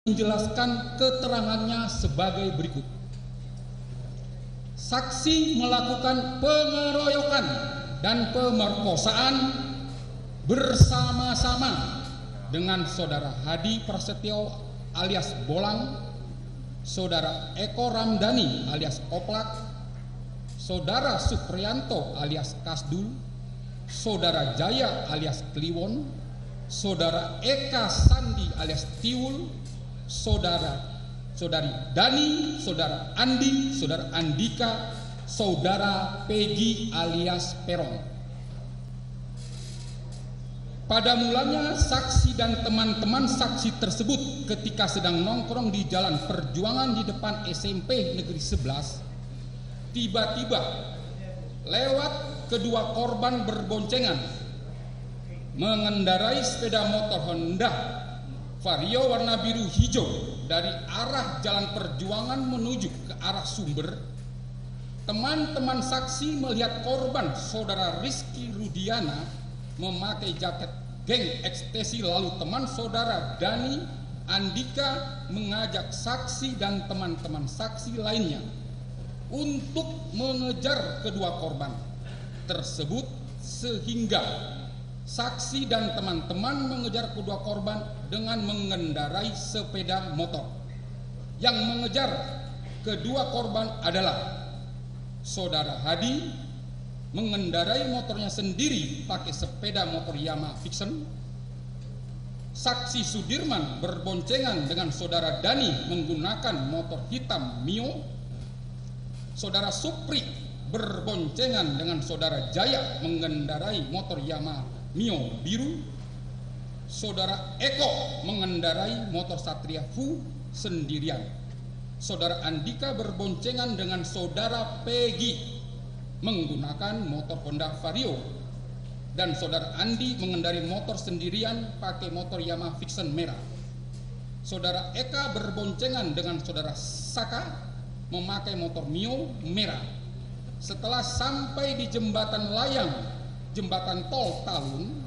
menjelaskan keterangannya sebagai berikut. Saksi melakukan pengeroyokan dan pemerkosaan bersama-sama dengan saudara Hadi Prasetyo alias Bolang, saudara Eko Ramdhani alias Oplak, saudara Supriyanto alias Kasdul, saudara Jaya alias Kliwon, saudara Eka Sandi alias Tiwul, saudari Dani, saudara Andi, saudara Andika, saudara Peggy alias Peron. Pada mulanya saksi dan teman-teman saksi tersebut ketika sedang nongkrong di Jalan Perjuangan di depan SMP Negeri 11, tiba-tiba lewat kedua korban berboncengan mengendarai sepeda motor Honda Vario warna biru hijau dari arah Jalan Perjuangan menuju ke arah Sumber. Teman-teman saksi melihat korban saudara Rizky Rudiana memakai jaket geng ekstasi, lalu teman saudara Dani Andika mengajak saksi dan teman-teman saksi lainnya untuk mengejar kedua korban tersebut, sehingga saksi dan teman-teman mengejar kedua korban dengan mengendarai sepeda motor. Yang mengejar kedua korban adalah saudara Hadi mengendarai motornya sendiri pakai sepeda motor Yamaha Vision. Saksi Sudirman berboncengan dengan saudara Dani menggunakan motor hitam Mio. Saudara Supri berboncengan dengan saudara Jaya mengendarai motor Yamaha Mio biru. Saudara Eko mengendarai motor Satria Fu sendirian. Saudara Andika berboncengan dengan saudara Peggy menggunakan motor Honda Vario, dan saudara Andi mengendarai motor sendirian pakai motor Yamaha Vision merah. Saudara Eka berboncengan dengan saudara Saka memakai motor Mio merah. Setelah sampai di jembatan layang, jembatan tol Talun,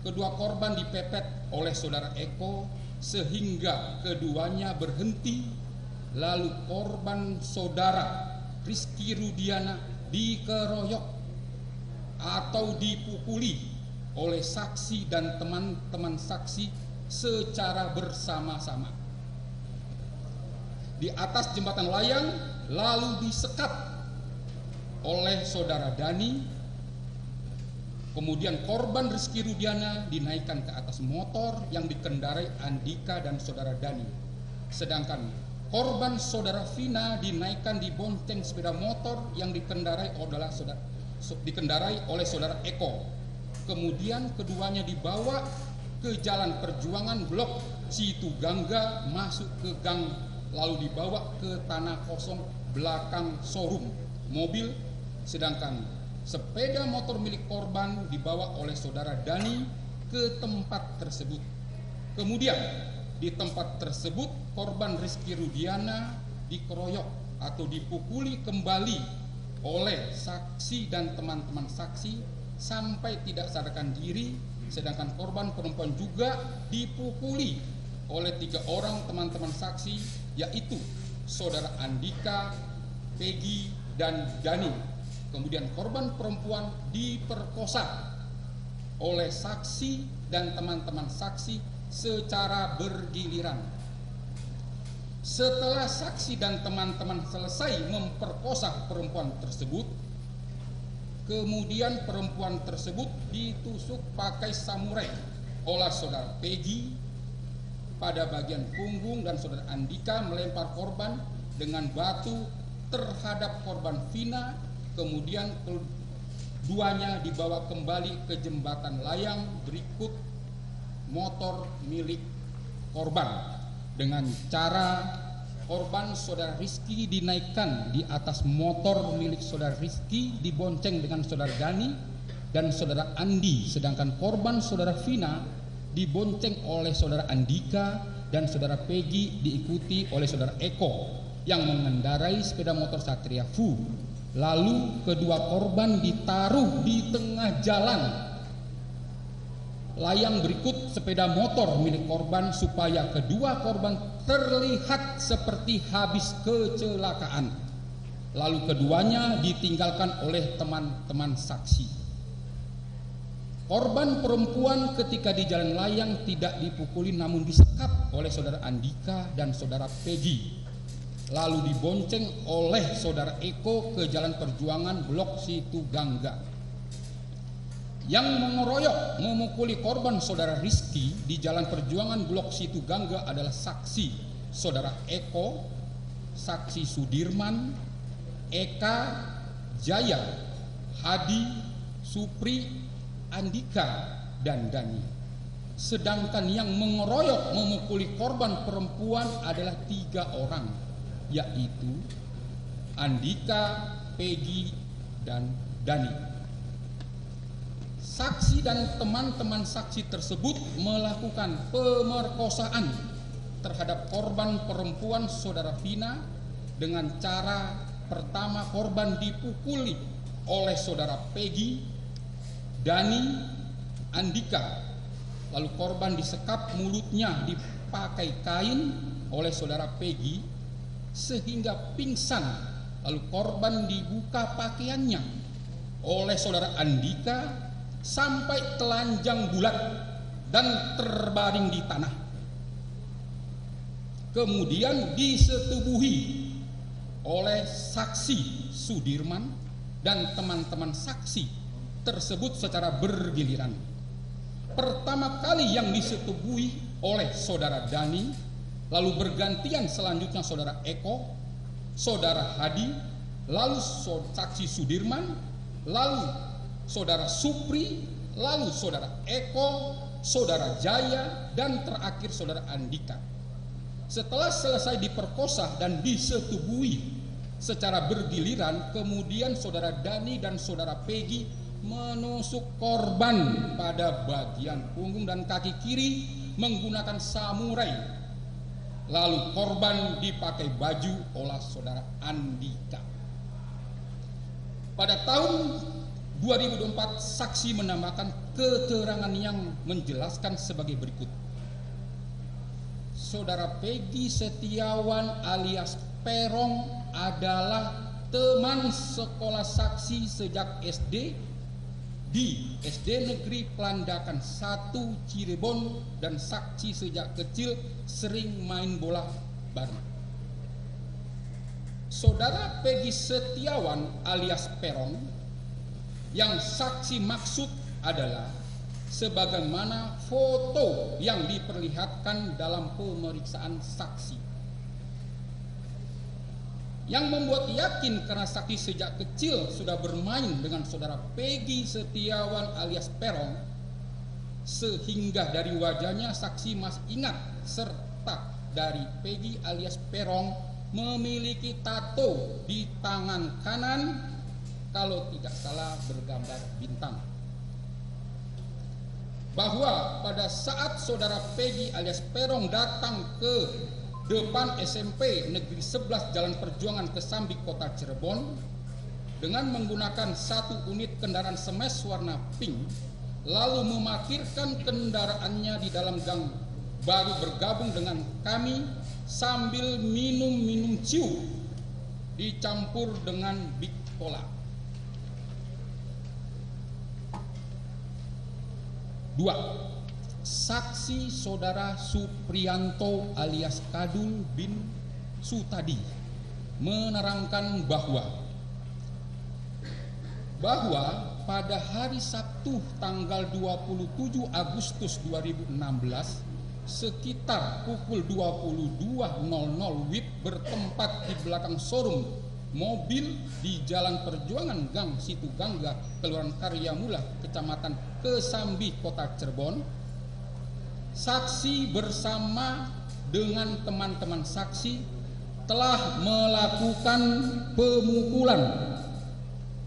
kedua korban dipepet oleh saudara Eko sehingga keduanya berhenti. Lalu korban saudara Rizky Rudiana dikeroyok atau dipukuli oleh saksi dan teman-teman saksi secara bersama-sama di atas jembatan layang, lalu disekat oleh saudara Dani. Kemudian korban Rizky Rudiana dinaikkan ke atas motor yang dikendarai Andika dan saudara Dani, sedangkan korban saudara Vina dinaikkan di bonceng sepeda motor yang dikendarai oleh saudara Eko. Kemudian keduanya dibawa ke Jalan Perjuangan Blok Situgangga, masuk ke gang, lalu dibawa ke tanah kosong belakang showroom mobil, sedangkan sepeda motor milik korban dibawa oleh saudara Dani ke tempat tersebut. Kemudian di tempat tersebut korban Rizky Rudiana dikeroyok atau dipukuli kembali oleh saksi dan teman-teman saksi sampai tidak sadarkan diri, sedangkan korban perempuan juga dipukuli oleh 3 orang teman-teman saksi, yaitu saudara Andika, Peggy, dan Dani. Kemudian korban perempuan diperkosa oleh saksi dan teman-teman saksi secara bergiliran. Setelah saksi dan teman-teman selesai memperkosa perempuan tersebut, kemudian perempuan tersebut ditusuk pakai samurai oleh saudara Peggy pada bagian punggung, dan saudara Andika melempar korban dengan batu terhadap korban Vina. Kemudian keduanya dibawa kembali ke jembatan layang berikut motor milik korban, dengan cara korban saudara Rizky dinaikkan di atas motor milik saudara Rizky dibonceng dengan saudara Dani dan saudara Andi, sedangkan korban saudara Vina dibonceng oleh saudara Andika dan saudara Peggy diikuti oleh saudara Eko yang mengendarai sepeda motor Satria Fu. Lalu kedua korban ditaruh di tengah jalan, layang berikut sepeda motor milik korban supaya kedua korban terlihat seperti habis kecelakaan. Lalu keduanya ditinggalkan oleh teman-teman saksi. Korban perempuan ketika di jalan layang tidak dipukuli namun disekap oleh saudara Andika dan saudara Peggy. Lalu dibonceng oleh saudara Eko ke Jalan Perjuangan Blok Situ Gangga. Yang mengeroyok memukuli korban saudara Rizky di Jalan Perjuangan Blok Situ Gangga adalah saksi saudara Eko, saksi Sudirman, Eka, Jaya, Hadi, Supri, Andika, dan Dani. Sedangkan yang mengeroyok memukuli korban perempuan adalah 3 orang, yaitu Andika, Peggy, dan Dani. Saksi dan teman-teman saksi tersebut melakukan pemerkosaan terhadap korban perempuan saudara Vina dengan cara pertama korban dipukuli oleh saudara Peggy, Dani, Andika, lalu korban disekap mulutnya dipakai kain oleh saudara Peggy sehingga pingsan, lalu korban dibuka pakaiannya oleh saudara Andika sampai telanjang bulat dan terbaring di tanah. Kemudian disetubuhi oleh saksi Sudirman dan teman-teman saksi tersebut secara bergiliran. Pertama kali yang disetubuhi oleh saudara Dani, lalu bergantian selanjutnya saudara Eko, saudara Hadi, lalu saksi Sudirman, lalu saudara Supri, lalu saudara Eko, saudara Jaya, dan terakhir saudara Andika. Setelah selesai diperkosa dan disetubuhi secara bergiliran, kemudian saudara Dani dan saudara Peggy menusuk korban pada bagian punggung dan kaki kiri menggunakan samurai. Lalu korban dipakai baju oleh saudara Andika. Pada tahun 2024 saksi menambahkan keterangan yang menjelaskan sebagai berikut. Saudara Peggy Setiawan alias Perong adalah teman sekolah saksi sejak SD di SD Negeri Pelandakan 1 Cirebon, dan saksi sejak kecil sering main bola bareng. Saudara Peggy Setiawan alias Perong yang saksi maksud adalah sebagaimana foto yang diperlihatkan dalam pemeriksaan saksi. Yang membuat yakin karena saksi sejak kecil sudah bermain dengan saudara Peggy Setiawan alias Perong, sehingga dari wajahnya saksi masih ingat, serta dari Peggy alias Perong memiliki tato di tangan kanan, kalau tidak salah bergambar bintang. Bahwa pada saat saudara Peggy alias Perong datang ke depan SMP Negeri 11 Jalan Perjuangan Kesambi Kota Cirebon dengan menggunakan 1 unit kendaraan smash warna pink, lalu memarkirkan kendaraannya di dalam gang, baru bergabung dengan kami sambil minum ciu dicampur dengan Big Cola. 2. Saksi saudara Suprianto alias Kadul bin Sutadi menerangkan bahwa pada hari Sabtu tanggal 27 Agustus 2016 sekitar pukul 22.00 WIB bertempat di belakang showroom mobil di Jalan Perjuangan Gang Situ Gangga, Kelurahan Karyamula, Kecamatan Kesambi, Kota Cirebon. Saksi bersama dengan teman-teman saksi telah melakukan pemukulan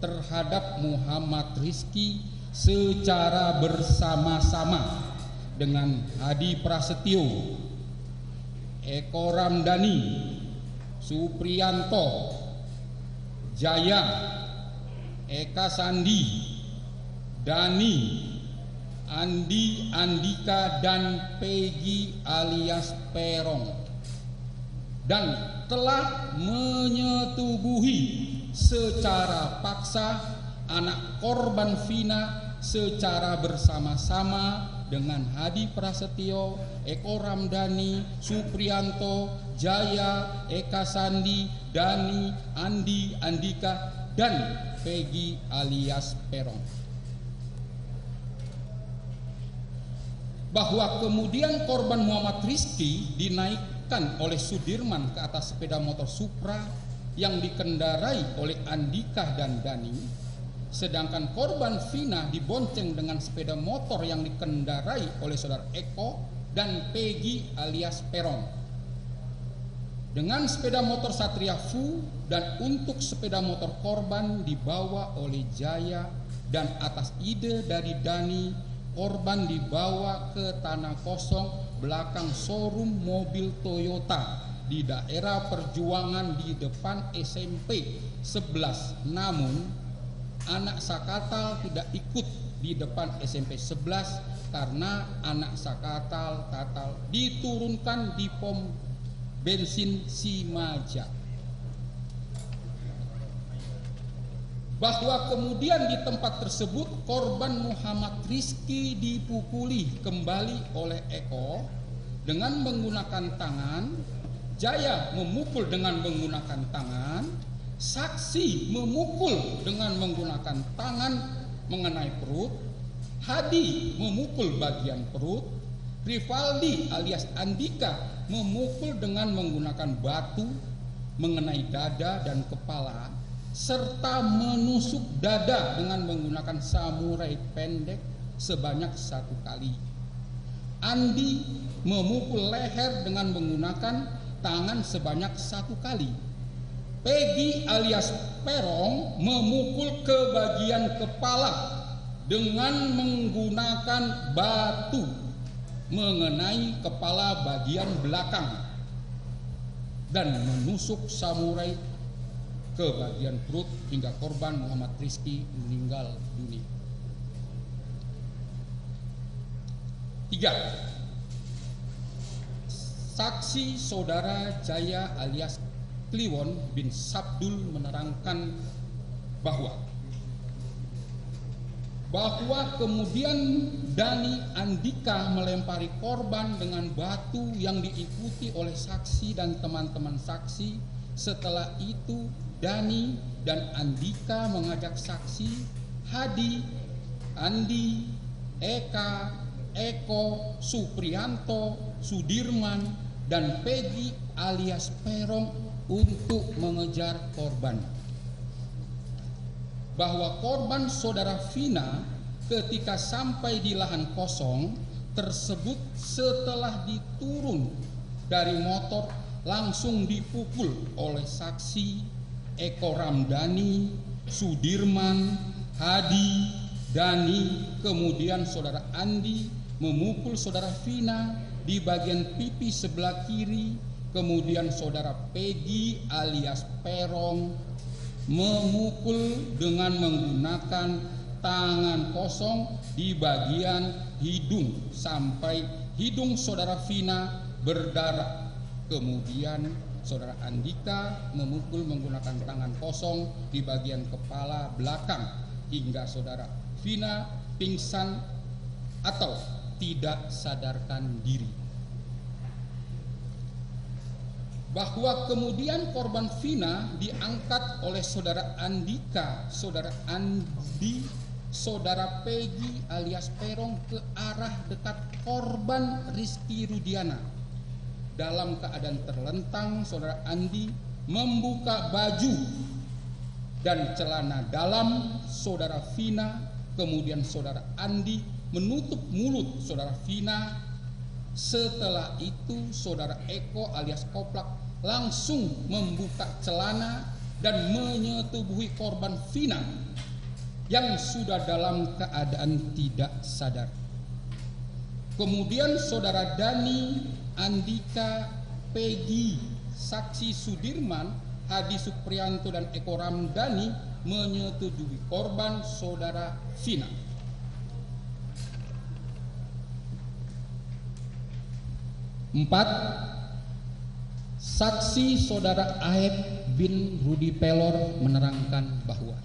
terhadap Muhammad Rizky secara bersama-sama dengan Hadi Prasetyo, Eko Ramdhani, Suprianto, Jaya, Eka Sandi, Dani, Andi, Andika, dan Peggy alias Peron, dan telah menyetubuhi secara paksa anak korban Vina secara bersama-sama dengan Hadi Prasetyo, Eko Ramdhani, Supriyanto, Jaya, Eka Sandi, Dani, Andi, Andika, dan Peggy alias Peron. Bahwa kemudian korban Muhammad Rizky dinaikkan oleh Sudirman ke atas sepeda motor Supra yang dikendarai oleh Andika dan Dani, sedangkan korban Vina dibonceng dengan sepeda motor yang dikendarai oleh saudara Eko dan Peggy alias Peron. Dengan sepeda motor Satria Fu, dan untuk sepeda motor korban dibawa oleh Jaya, dan atas ide dari Dani, korban dibawa ke tanah kosong belakang showroom mobil Toyota di daerah Perjuangan di depan SMP 11. Namun anak Sakatal tidak ikut di depan SMP 11 karena anak Sakatal diturunkan di pom bensin Simaja. Bahwa kemudian di tempat tersebut korban Muhammad Rizky dipukuli kembali oleh Eko dengan menggunakan tangan, Jaya memukul dengan menggunakan tangan, saksi memukul dengan menggunakan tangan mengenai perut, Hadi memukul bagian perut, Rivaldi alias Andika memukul dengan menggunakan batu mengenai dada dan kepala, serta menusuk dada dengan menggunakan samurai pendek sebanyak 1 kali. Andi memukul leher dengan menggunakan tangan sebanyak 1 kali. Peggy alias Peron memukul ke bagian kepala dengan menggunakan batu mengenai kepala bagian belakang dan menusuk samurai ke bagian perut hingga korban Muhammad Rizky meninggal dunia. 3. Saksi saudara Jaya alias Kliwon bin Sabdul menerangkan bahwa kemudian Dani Andika melempari korban dengan batu yang diikuti oleh saksi dan teman-teman saksi. Setelah itu Dani dan Andika mengajak saksi Hadi, Andi, Eka, Eko, Supriyanto, Sudirman, dan Peggy alias Peron untuk mengejar korban. Bahwa korban saudara Vina ketika sampai di lahan kosong tersebut setelah diturun dari motor langsung dipukul oleh saksi Eko Ramdhani, Sudirman, Hadi, Dani, kemudian saudara Andi memukul saudara Vina di bagian pipi sebelah kiri, kemudian saudara Peggy alias Peron memukul dengan menggunakan tangan kosong di bagian hidung sampai hidung saudara Vina berdarah. Kemudian saudara Andika memukul menggunakan tangan kosong di bagian kepala belakang hingga saudara Vina pingsan atau tidak sadarkan diri. Bahwa kemudian korban Vina diangkat oleh saudara Andika, saudara Andi, saudara Peggy alias Peron ke arah dekat korban Rizky Rudiana. Dalam keadaan terlentang, saudara Andi membuka baju dan celana dalam saudara Vina, kemudian saudara Andi menutup mulut saudara Vina. Setelah itu saudara Eko alias Koplak langsung membuka celana dan menyetubuhi korban Vina yang sudah dalam keadaan tidak sadar. Kemudian saudara Dani, Andika, Peggy, saksi Sudirman, Hadi Supriyanto, dan Eko Ramdhani menyetubuhi korban saudara Vina. 4. Saksi saudara Aeb bin Rudi Pelor menerangkan bahwa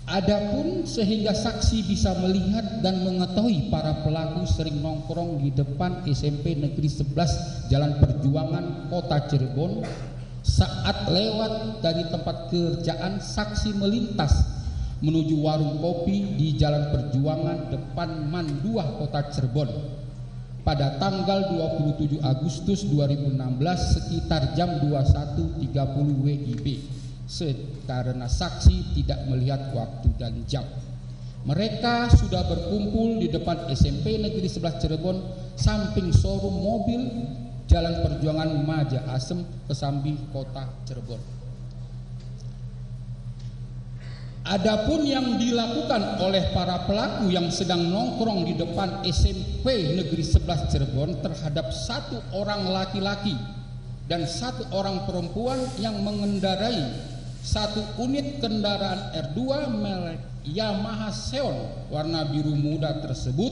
adapun sehingga saksi bisa melihat dan mengetahui para pelaku sering nongkrong di depan SMP Negeri 11 Jalan Perjuangan Kota Cirebon. Saat lewat dari tempat kerjaan, saksi melintas menuju warung kopi di Jalan Perjuangan depan Manduah Kota Cirebon pada tanggal 27 Agustus 2016 sekitar jam 21.30 WIB. Karena saksi tidak melihat waktu dan jam, mereka sudah berkumpul di depan SMP Negeri 11 Cirebon, samping showroom mobil Jalan Perjuangan Maja Asem, Kesambi, Kota Cirebon. Adapun yang dilakukan oleh para pelaku yang sedang nongkrong di depan SMP Negeri 11 Cirebon terhadap satu orang laki-laki dan satu orang perempuan yang mengendarai satu unit kendaraan R2 merek Yamaha Xeon warna biru muda tersebut,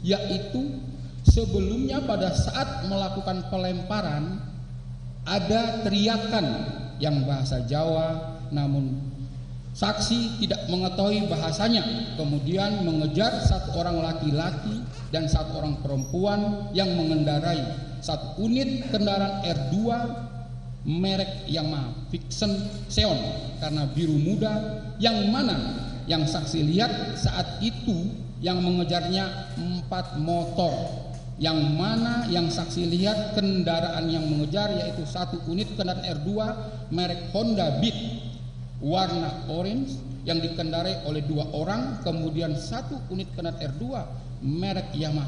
yaitu sebelumnya pada saat melakukan pelemparan ada teriakan yang bahasa Jawa, namun saksi tidak mengetahui bahasanya, kemudian mengejar satu orang laki-laki dan satu orang perempuan yang mengendarai satu unit kendaraan R2 merek Yamaha Xeon karena biru muda, yang mana yang saksi lihat saat itu yang mengejarnya 4 motor, yang mana yang saksi lihat kendaraan yang mengejar yaitu satu unit kendaraan R2 merek Honda Beat warna orange yang dikendarai oleh 2 orang, kemudian satu unit kendaraan R2 merek Yamaha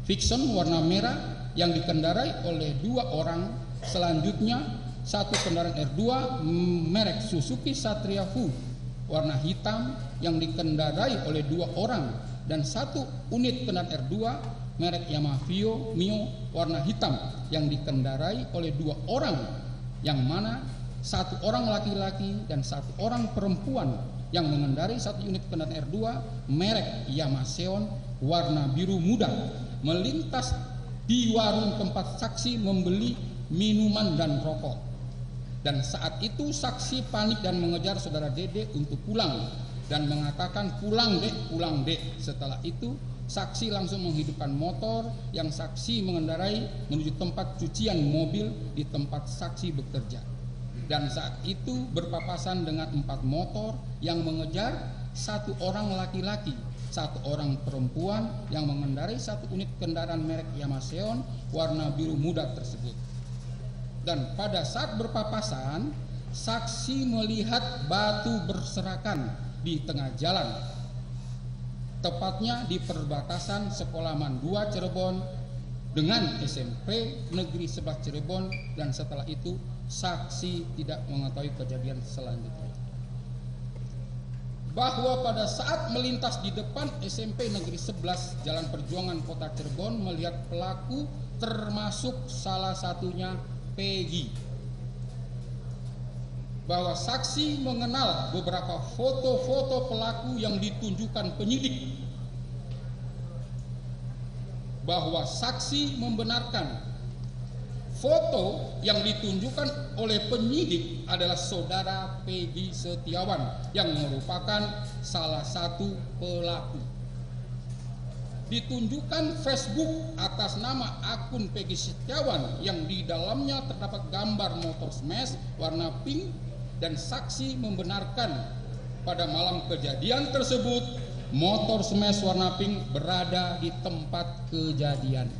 Fiction warna merah yang dikendarai oleh 2 orang. Selanjutnya satu kendaraan R2 merek Suzuki Satria Fu warna hitam yang dikendarai oleh 2 orang, dan satu unit kendaraan R2 merek Yamaha Mio warna hitam yang dikendarai oleh 2 orang, yang mana satu orang laki-laki dan satu orang perempuan yang mengendarai satu unit kendaraan R2 merek Yamaha Xeon warna biru muda melintas di warung tempat saksi membeli minuman dan rokok. Dan saat itu saksi panik dan mengejar saudara Dede untuk pulang dan mengatakan pulang dek. Setelah itu saksi langsung menghidupkan motor yang saksi mengendarai menuju tempat cucian mobil di tempat saksi bekerja. Dan saat itu berpapasan dengan 4 motor yang mengejar satu orang laki-laki, satu orang perempuan yang mengendarai satu unit kendaraan merek Yamaha Xeon warna biru muda tersebut. Dan pada saat berpapasan, saksi melihat batu berserakan di tengah jalan, tepatnya di perbatasan Sekolah Mandua Cirebon dengan SMP Negeri 11 Cirebon, dan setelah itu saksi tidak mengetahui kejadian selanjutnya. Bahwa pada saat melintas di depan SMP Negeri 11 Jalan Perjuangan Kota Cirebon melihat pelaku termasuk salah satunya Peggy. Bahwa saksi mengenal beberapa foto-foto pelaku yang ditunjukkan penyidik. Bahwa saksi membenarkan foto yang ditunjukkan oleh penyidik adalah saudara Peggy Setiawan yang merupakan salah satu pelaku. Ditunjukkan Facebook atas nama akun Peggy Setiawan yang di dalamnya terdapat gambar motor smash warna pink, dan saksi membenarkan pada malam kejadian tersebut motor smash warna pink berada di tempat kejadian.